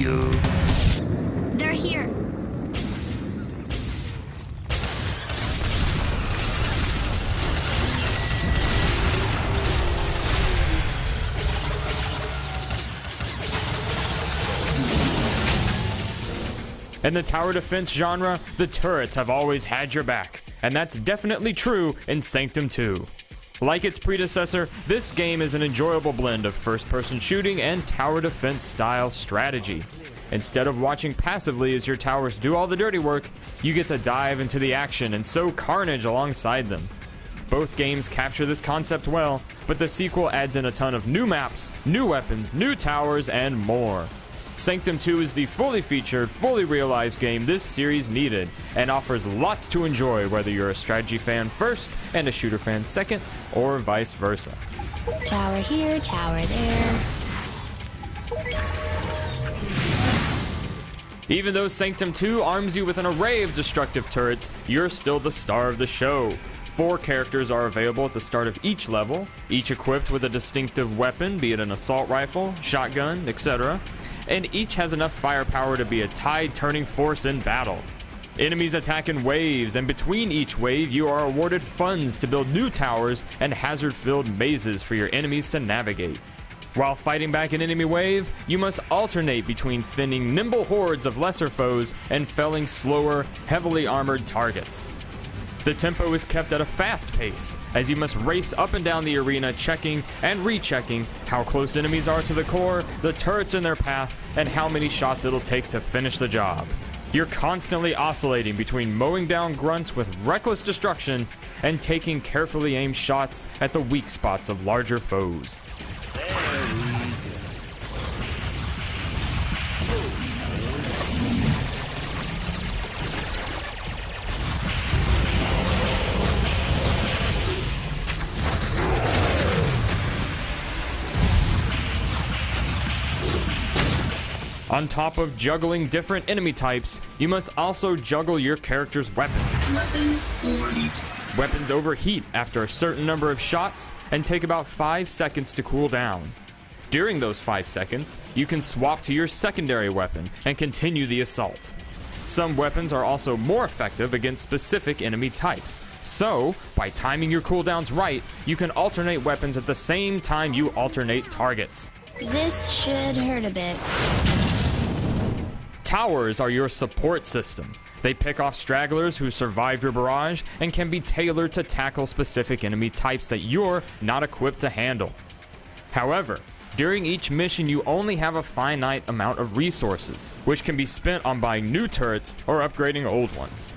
you. They're here. In the tower defense genre, the turrets have always had your back, and that's definitely true in Sanctum 2. Like its predecessor, this game is an enjoyable blend of first-person shooting and tower defense style strategy. Instead of watching passively as your towers do all the dirty work, you get to dive into the action and sow carnage alongside them. Both games capture this concept well, but the sequel adds in a ton of new maps, new weapons, new towers, and more. Sanctum 2 is the fully featured, fully realized game this series needed, and offers lots to enjoy whether you're a strategy fan first and a shooter fan second, or vice versa. Tower here, tower there. Even though Sanctum 2 arms you with an array of destructive turrets, you're still the star of the show. 4 characters are available at the start of each level, each equipped with a distinctive weapon, be it an assault rifle, shotgun, etc., and each has enough firepower to be a tide-turning force in battle. Enemies attack in waves, and between each wave you are awarded funds to build new towers and hazard-filled mazes for your enemies to navigate. While fighting back an enemy wave, you must alternate between thinning nimble hordes of lesser foes and felling slower, heavily armored targets. The tempo is kept at a fast pace, as you must race up and down the arena checking and rechecking how close enemies are to the core, the turrets in their path, and how many shots it'll take to finish the job. You're constantly oscillating between mowing down grunts with reckless destruction and taking carefully aimed shots at the weak spots of larger foes. On top of juggling different enemy types, you must also juggle your character's weapons. Weapons overheat after a certain number of shots and take about 5 seconds to cool down. During those 5 seconds, you can swap to your secondary weapon and continue the assault. Some weapons are also more effective against specific enemy types. So, by timing your cooldowns right, you can alternate weapons at the same time you alternate targets. This should hurt a bit. Towers are your support system. They pick off stragglers who survive your barrage and can be tailored to tackle specific enemy types that you're not equipped to handle. However, during each mission you only have a finite amount of resources, which can be spent on buying new turrets or upgrading old ones.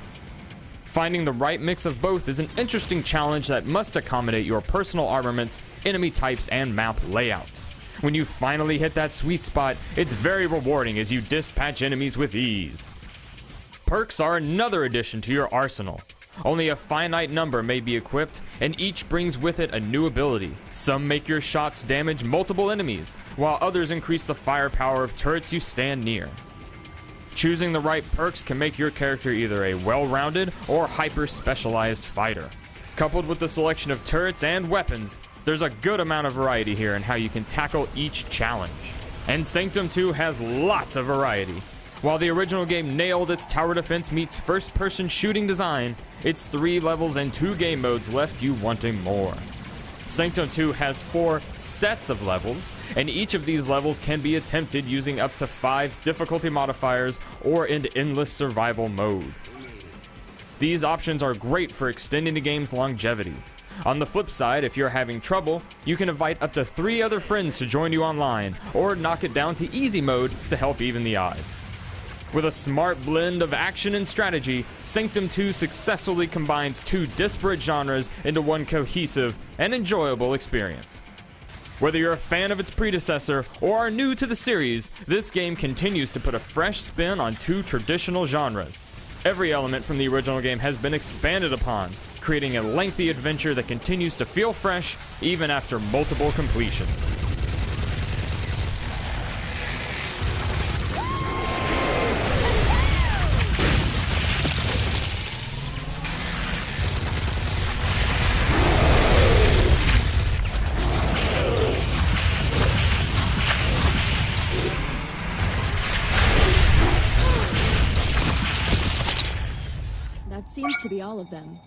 Finding the right mix of both is an interesting challenge that must accommodate your personal armaments, enemy types, and map layout. When you finally hit that sweet spot, it's very rewarding as you dispatch enemies with ease. Perks are another addition to your arsenal. Only a finite number may be equipped, and each brings with it a new ability. Some make your shots damage multiple enemies, while others increase the firepower of turrets you stand near. Choosing the right perks can make your character either a well-rounded or hyper-specialized fighter. Coupled with the selection of turrets and weapons, there's a good amount of variety here in how you can tackle each challenge. And Sanctum 2 has lots of variety. While the original game nailed its tower defense meets first-person shooting design, its 3 levels and 2 game modes left you wanting more. Sanctum 2 has 4 sets of levels, and each of these levels can be attempted using up to 5 difficulty modifiers or in endless survival mode. These options are great for extending the game's longevity. On the flip side, if you're having trouble, you can invite up to 3 other friends to join you online, or knock it down to easy mode to help even the odds. With a smart blend of action and strategy, Sanctum 2 successfully combines 2 disparate genres into one cohesive and enjoyable experience. Whether you're a fan of its predecessor or are new to the series, this game continues to put a fresh spin on 2 traditional genres. Every element from the original game has been expanded upon, creating a lengthy adventure that continues to feel fresh even after multiple completions. seems to be all of them.